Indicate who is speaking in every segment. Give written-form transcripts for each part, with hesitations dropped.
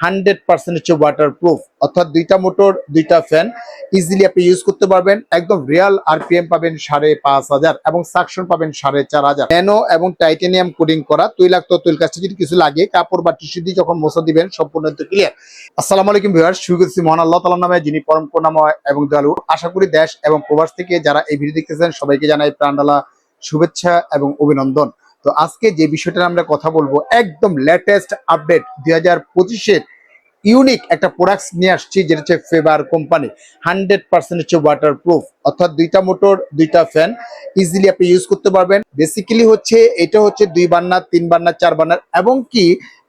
Speaker 1: 100% হচ্ছে ওয়াটারপ্রুফ, অর্থাৎ দুইটা মোটর দুইটা ফ্যান ইজিলি আপনি ইউজ করতে পারবেন। একদম রিয়াল আরপিএম পাবেন 5,500 এবং সাকশন পাবেন 4,500। ন্যানো এবং টাইটানিয়াম কোডিং করা তৈলাক্ত তৈল কাজটা যদি কিছু লাগে কাপড় বা টিস্যু দিয়ে যখন মোছা দিবেন সম্পূর্ণ ক্লিয়ার। আসসালামু আলাইকুম ভিউয়ার্স, শুরু করছি মহান আল্লাহ তাআলার নামে যিনি পরম করুণাময় এবং দয়ালু। আশা করি দেশ এবং প্রবাস থেকে যারা এই ভিডিও দেখতেছেন সবাইকে জানাই প্রাণঢালা শুভেচ্ছা এবং অভিনন্দন। তো আজকে যে বিষয়টা আমরা কথা বলবো একদম লেটেস্ট আপডেট 2025-এর ইউনিক একটা প্রোডাক্টস নিয়ে আসছি, যেটা হচ্ছে ফেভার কোম্পানি 100% হচ্ছে ওয়াটারপ্রুফ, অর্থাৎ দুইটা মোটর দুইটা ফ্যান ইজিলি আপনি ইউজ করতে পারবেন। বেসিক্যালি হচ্ছে এটা হচ্ছে 2 বার্নার 3 বার্নার 4 বার্নার এবং কি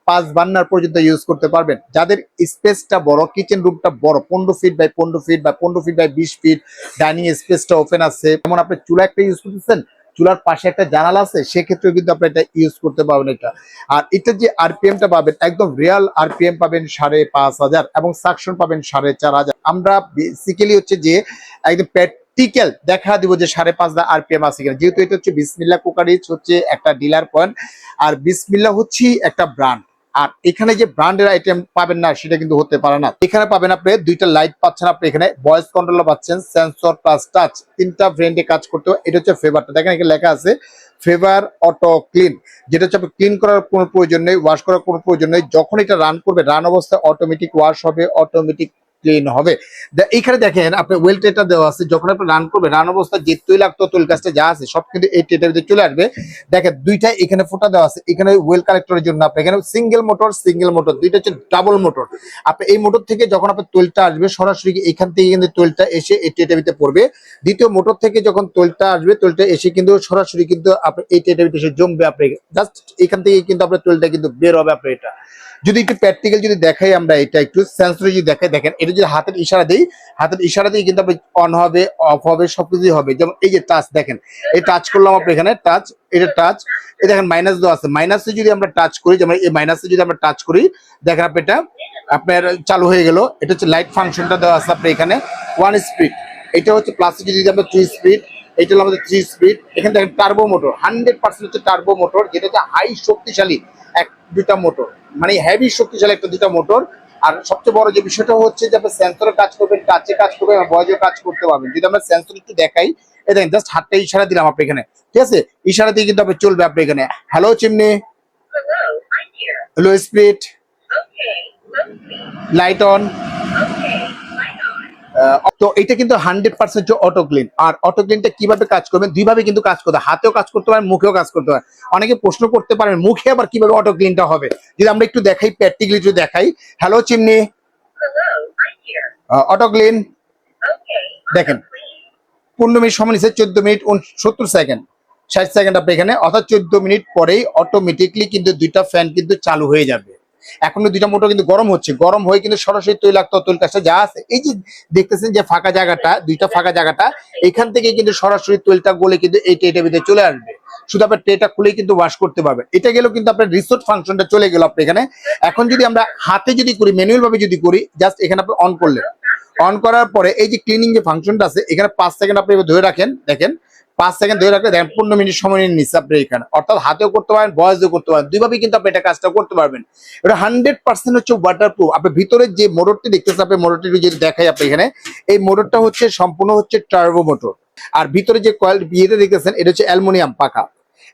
Speaker 1: 5 বার্নার পর্যন্ত ইউজ করতে পারবেন। যাদের স্পেসটা বড়, কিচেন রুমটা বড় 15 ফিট বাই 15 ফিট বা 15 ফিট বাই 20 ফিট, ডাইনিং স্পেসটা ওপেন আছে, যেমন আপনি চুলা একটা ইউজ করতেছেন, চুলার পাশে একটা জানালা আছে, সেক্ষেত্রে কিন্তু আপনি এটা ইউজ করতে পারবেন এটা। আর এটা যে আরপিএমটা পাবেন একদম রিয়াল আরপিএম পাবেন 5,500 এবং সাকশন পাবেন 4,500। আমরা বেসিক্যালি হচ্ছে যে একদম প্র্যাকটিক্যাল দেখা দিব যে 5,500 আরপিএম আছে কিনা, যেহেতু এটা হচ্ছে বিসমিল্লাহ কুকারিজ হচ্ছে একটা ডিলার পয়েন্ট, আর বিসমিল্লাহ হচ্ছে একটা ব্র্যান্ড। আর এখানে যে ব্র্যান্ডের আইটেম পাবেন না সেটা কিন্তু হতে পারে না। এখানে পাবেন আপনি দুইটা লাইট পাচ্ছেন, আপনি এখানে ভয়েস কন্ট্রোলার পাচ্ছেন, সেন্সর প্লাস টাচ, তিনটা ব্র্যান্ডে কাজ করতে হয়। এটা হচ্ছে ফেভারটা, দেখেন এখানে লেখা আছে ফেভার অটো ক্লিন, যেটা হচ্ছে আপনি ক্লিন করার কোনো প্রয়োজন নেই, ওয়াশ করার কোনো প্রয়োজন নেই। যখন এটা রান করবে, রান অবস্থায় অটোমেটিক ওয়াশ হবে, অটোমেটিক ক্লিন হবে। এইখানে দেখেন আপনার ওয়েল ট্রেটা দেওয়া আছে, যখন আপনি রান করবে রান অবস্থায় যে তৈলাক্ত তৈল কাজটা যা আছে সব কিন্তু এই ট্রেটার ভিতরে চলে আসবে। দেখেন দুইটা এখানে ফোঁটা দেওয়া আছে, এখানে ওয়েল কালেক্টরের জন্য আপনি এখানে সিঙ্গেল মোটর, দুইটা হচ্ছে ডাবল মোটর। আপনি এই মোটর থেকে যখন আপনার তৈলটা আসবে সরাসরি এখান থেকে কিন্তু তৈলটা এসে এই ট্রেটার ভিতরে পড়বে। দ্বিতীয় মোটর থেকে যখন তৈলটা আসবে, তৈলটা এসে কিন্তু সরাসরি কিন্তু আপনি এই ট্রেটার ভিতরে এসে জমবে, আপনি জাস্ট এখান থেকে কিন্তু আপনার তৈলটা কিন্তু বের হবে। আপনি এটা যদি একটু প্র্যাকটিক্যাল যদি দেখাই, আমরা এটা একটু সেন্সরে যদি দেখাই, দেখেন এটা যদি হাতের ইশারা দিই, হাতের ইশারা দিয়ে কিন্তু অন হবে, অফ হবে, সবকিছুই হবে। যেমন এই যে টাচ, দেখেন এই টাচ করলাম আপনি এখানে টাচ, এটা টাচ, এই দেখেন মাইনাস দেওয়া আছে, মাইনাসে যদি আমরা টাচ করি, যেমন এই মাইনাসে যদি আমরা টাচ করি, দেখেন আপনি এটা আপনার চালু হয়ে গেল। এটা হচ্ছে লাইট ফাংশনটা দেওয়া আছে আপনি এখানে 1 স্পিড, এটা হচ্ছে প্লাসে যদি আমরা 3 স্পিড, এটা হলো আমাদের 3 স্পিড। এখানে দেখেন টার্বো মোটর 100% হচ্ছে টার্বো মোটর, যেটা হচ্ছে হাই শক্তিশালী দুইটা মোটর, মানে হেভি শক্তিশালী একটা দুইটা মোটর। আর সবচেয়ে বড় যে বিষয়টা হচ্ছে যে আপনি সেন্সরে কাজ করবেন, টাচে কাজ করবেন, ভয়েসে কাজ করতে পারবেন। যদি আমরা সেন্সর একটু দেখাই, এই দেখেন জাস্ট হাতটা ইশারা দিলাম আপনি এখানে, ঠিক আছে, ইশারা দিয়ে কিন্তু আপনি চলবে। আপনি এখানে hello chimney, hello speed, light on. তো এটা কিন্তু 100% অটো ক্লিন। আর অটো ক্লিনটা কিভাবে কাজ করবেন, দুইভাবে কিন্তু কাজ করতে, হাতেও কাজ করতে পারেন, মুখেও কাজ করতে পারেন। অনেকে প্রশ্ন করতে পারেন মুখে আবার কিভাবে অটো ক্লিনটা হবে, যদি আমরা একটু দেখাই, প্র্যাকটিক্যালি যদি দেখাই, হ্যালো চিমনি, অটো ক্লিন, দেখেন 15 মিনিট সময় নিচ্ছে, 14 মিনিট 70 সেকেন্ড 60 সেকেন্ড আপনি এখানে, অর্থাৎ 14 মিনিট পরেই অটোমেটিকলি কিন্তু দুইটা ফ্যান কিন্তু চালু হয়ে যাবে। এখনো দুইটা মোটর কিন্তু গরম হচ্ছে, গরম হয়ে কিন্তু সরাসরি তৈলাক্ত তৈল কাজটা যা আছে, এই যে দেখতেছেন যে ফাঁকা জায়গাটা, দুইটা ফাঁকা জায়গাটা, এখান থেকে কিন্তু সরাসরি তৈলটা গলে কিন্তু এই ট্রেটার ভিতরে চলে আসবে। শুধু আপনার ট্রেটা খুলেই কিন্তু ওয়াশ করতে পারবেন। এটা গেলেও কিন্তু আপনার রিসোর্ট ফাংশনটা চলে গেল আপনি এখানে। এখন যদি আমরা হাতে যদি করি, ম্যানুয়াল ভাবে যদি করি, জাস্ট এখানে আপনি অন করলেন, অন করার পরে এই যে ক্লিনিং যে ফাংশনটা আছে, এখানে 5 সেকেন্ড আপনি ধরে রাখেন, দেখেন 5 সেকেন্ড ধরে রাখলে দেখেন 15 মিনিট সময় নিয়ে নিচ্ছে আপনি এখানে, অর্থাৎ হাতেও করতে পারেন, ভয়েসও করতে পারেন, দুইভাবেই কিন্তু আপনি এটা কাজটা করতে পারবেন। এটা 100% হচ্ছে ওয়াটারপ্রুফ। আপনি ভিতরে যে মোটরটি দেখতেছেন, আপনি মোটরটি যদি দেখাই আপনি এখানে, এই মোটরটা হচ্ছে সম্পূর্ণ হচ্ছে টার্বো মোটর। আর ভিতরে যে কয়েল বিয়েতে দেখতেছেন, এটা হচ্ছে অ্যালুমিনিয়াম পাখা।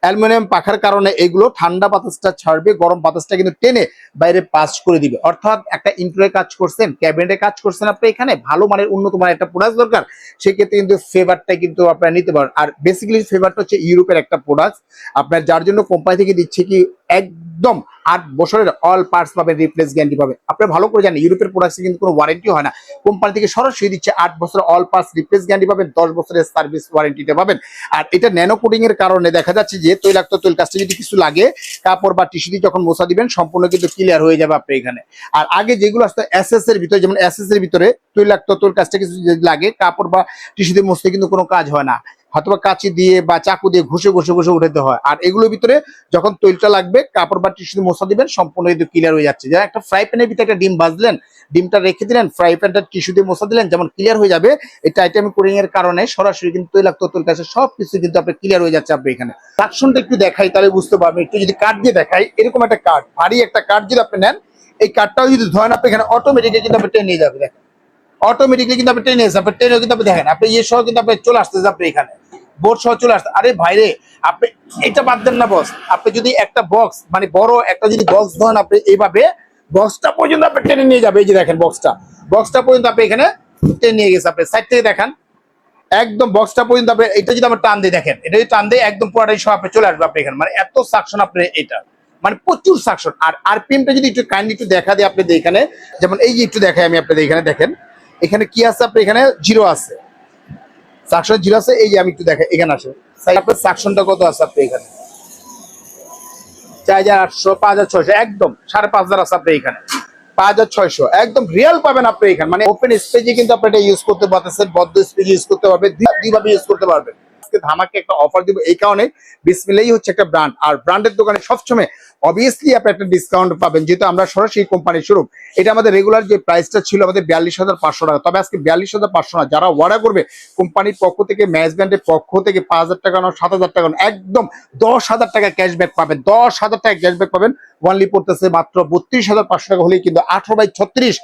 Speaker 1: অ্যালুমিনিয়াম পাখার কারণে এগুলো ঠান্ডা বাতাসটা ছাড়বে, গরম বাতাসটা কিন্তু টেনে বাইরে পাস করে দিবে। অর্থাৎ একটা ইন্টেরিয়রে কাজ করছেন, ক্যাবিনেটে কাজ করছেন, আপনি এখানে ভালো মানের উন্নত মানের একটা প্রোডাক্ট দরকার, সেক্ষেত্রে কিন্তু ফেভারটা কিন্তু আপনারা নিতে পারেন। আর বেসিক্যালি ফেভারটা হচ্ছে ইউরোপের একটা প্রোডাক্ট, আপনার যার জন্য কোম্পানি থেকে দিচ্ছে কি একদম 8 বছরের অল পার্টস পাবেন, রিপ্লেস গ্যারান্টি পাবেন। আপনি ভালো করে জানেন ইউরোপের প্রোডাক্টে কিন্তু কোনো ওয়ারেন্টি হয় না, কোম্পানি থেকে সরাসরি দিচ্ছে 8 বছরের অল পার্টস রিপ্লেস গ্যারান্টি পাবেন, 10 বছরের সার্ভিস ওয়ারেন্টিটা পাবেন। আর এটা ন্যানো কোডিং এর কারণে দেখা যাচ্ছে যে তৈলাক্ত তৈল কাজটা যদি কিছু লাগে, কাপড় বা টিস্যু দিয়ে যখন মোছা দিবেন সম্পূর্ণ কিন্তু ক্লিয়ার হয়ে যাবে আপনি এখানে। আর আগে যেগুলো আসতো এসএস এর ভিতরে, যেমন এসএস এর ভিতরে তৈলাক্ত তৈল কাজটা কিছু যদি লাগে, কাপড় বা টিস্যু দিয়ে মুছতে কিন্তু কোনো কাজ হয় না, হয়তো কাঁচি দিয়ে বা চাকু দিয়ে ঘষে ঘষে ঘষে উঠাতে হয়। আর এগুলোর ভিতরে যখন তৈলটা লাগবে, কাপড় বা টিস্যু দিয়ে মোছা দিবেন, সম্পূর্ণ কিন্তু ক্লিয়ার হয়ে যাচ্ছে। যেমন একটা ফ্রাই প্যানের ভিতরে একটা ডিম ভাজলেন, ডিমটা রেখে দিলেন, ফ্রাই প্যানটা টিস্যু দিয়ে মোছা দিলেন, যেমন ক্লিয়ার হয়ে যাবে। এই টাইটানিয়াম কোটিং এর কারণে সরাসরি কিন্তু তৈলাক্ত তৈল কাছে সবকিছু কিন্তু আপনি ক্লিয়ার হয়ে যাচ্ছে আপনি এখানে। সাকশনটা একটু দেখাই তাহলে বুঝতে পারবেন, একটু যদি কার্ড দিয়ে দেখাই, এরকম একটা কার্ড, ভারী একটা কার্ড যদি আপনি নেন, এই কাঠটাও যদি ধরেন আপনি এখানে অটোমেটিকলি কিন্তু আপনি টেনে নিয়ে যাবে, দেখেন অটোমেটিকলি কিন্তু আপনি টেনে এসে আপনি টেনেও কিন্তু আপনি দেখেন আপনি ইয়ে সহ কিন্তু আপনি চলে আসতেছে আপনি এখানে বোর্ড সহ চলে আসতে। আরে ভাইরে আপনি এটা বাদ দেন না বস, আপনি যদি একটা বক্স মানে বড় একটা যদি বক্স ধরেন আপনি এইভাবে বক্সটা পর্যন্ত আপনি টেনে নিয়ে যাবে। এই যে দেখেন বক্সটা পর্যন্ত আপনি এখানে টেনে নিয়ে গেছে। আপনি সাইড থেকে দেখেন একদম বক্সটা পর্যন্ত আপনি এটা যদি আমরা টান দিয়ে দেখেন, এটা যদি টান দিয়ে একদম পুরোটাই সব আপনি চলে আসবে আপনি এখানে, মানে এত সাকশন আপনি এটা মানে প্রচুর সাকশন। আর আরপিএমটা যদি একটু কাইন্ডলি একটু দেখা দিই আপনাদের এখানে, যেমন এই যে একটু দেখাই আমি আপনাদের এখানে, দেখেন এখানে কি আছে আপনি এখানে জিরো আছে, সাকশন জিরো আছে। এই যে আমি একটু দেখাই এখানে আসে আপনার সাকশনটা কত আছে আপনি এখানে 4800 5600 একদম 5500 আছে আপনি এখানে 5600 একদম রিয়েল পাবেন আপনি এখানে। মানে ওপেন স্পেজে কিন্তু আপনি এটা ইউজ করতে পারতেছেন, বদ্ধ স্পেজে ইউজ করতে পারবেন, দুইভাবে ইউজ করতে পারবেন। আজকে ধামাকে একটা অফার দিব এই কারণে, বিসমিল্লাহি হচ্ছে একটা ব্র্যান্ড, আর ব্র্যান্ডের দোকানে সবসময় অবভিয়াসলি আপনি একটা ডিসকাউন্ট পাবেন, যেহেতু আমরা সরাসরি কোম্পানির শোরুম। এটা আমাদের রেগুলার যে প্রাইসটা ছিল আমাদের 42,500 টাকা, তবে আজকে 42,500 না, যারা অর্ডার করবে কোম্পানির পক্ষ থেকে ম্যানেজমেন্টের পক্ষ থেকে 5,000 টাকা না 7,000 টাকা না একদম 10,000 টাকা ক্যাশব্যাক পাবেন, 10,000 টাকা ক্যাশব্যাক পাবেন। ওয়ানলি পড়তেছে মাত্র 32,500 টাকা হলেই কিন্তু 18x36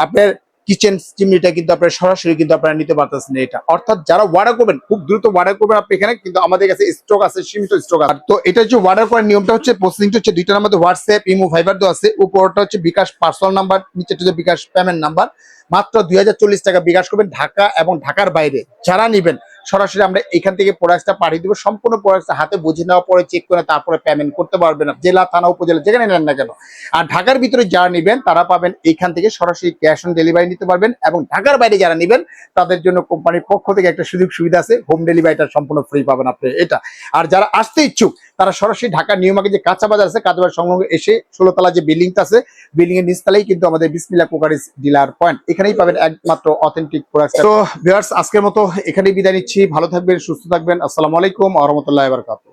Speaker 1: আপনার কিচেন চিমনিটা কিন্তু আপনার সরাসরি কিন্তু আপনারা নিতে পারতেছেন এটা। অর্থাৎ যারা অর্ডার করবেন খুব দ্রুত অর্ডার করবেন আপনি এখানে, কিন্তু আমাদের কাছে স্টক আছে, সীমিত স্টক আছে। তো এটা হচ্ছে অর্ডার করার নিয়মটা হচ্ছে, প্রসেসিংটা হচ্ছে দুইটার মধ্যে হোয়াটসঅ্যাপ ইমো ভাইবার দেওয়া আছে, উপরটা হচ্ছে বিকাশ পার্সোনাল নাম্বার, নিচেটা হচ্ছে বিকাশ পেমেন্ট নাম্বার। মাত্র 2040 টাকা বিকাশ করবেন ঢাকা এবং ঢাকার বাইরে যারা নিবেন সরাসরি আমরা এখান থেকে প্রোডাক্টটা পাঠিয়ে দিব, সম্পূর্ণ প্রোডাক্টটা হাতে বুঝে নেওয়ার পরে চেক করে তারপরে পেমেন্ট করতে পারবেন জেলা থানা উপজেলা যেখানে নেন না কেন। আর ঢাকার ভিতরে যারা নেবেন তারা পাবেন এখান থেকে সরাসরি ক্যাশ অন ডেলিভারি নিতে পারবেন, এবং ঢাকার বাইরে যারা নেবেন তাদের জন্য কোম্পানির পক্ষ থেকে একটা সুযোগ সুবিধা আছে, হোম ডেলিভারিটা সম্পূর্ণ ফ্রি পাবেন আপনি এটা। আর যারা আসতে ইচ্ছুক তারা সরাসরি ঢাকার নিউ মার্কেট যে কাঁচা বাজার আছে, কাঁচা বাজার সংলগ্ন এসে 16 তলা যে বিল্ডিংটা আছে, বিল্ডিং এর নিচতলায় কিন্তু আমাদের বিসমিল্লাহ কুকারিজ ডিলার পয়েন্ট, এখানেই পাবেন একমাত্র অথেন্টিক প্রোডাক্ট। তো ভিউয়ার্স আজকের মতো এখানেই বিদায় নিচ্ছি, ভালো থাকবেন, সুস্থ থাকবেন, আসসালামু আলাইকুম ওয়া রাহমাতুল্লাহি ওয়া বারাকাতুহু।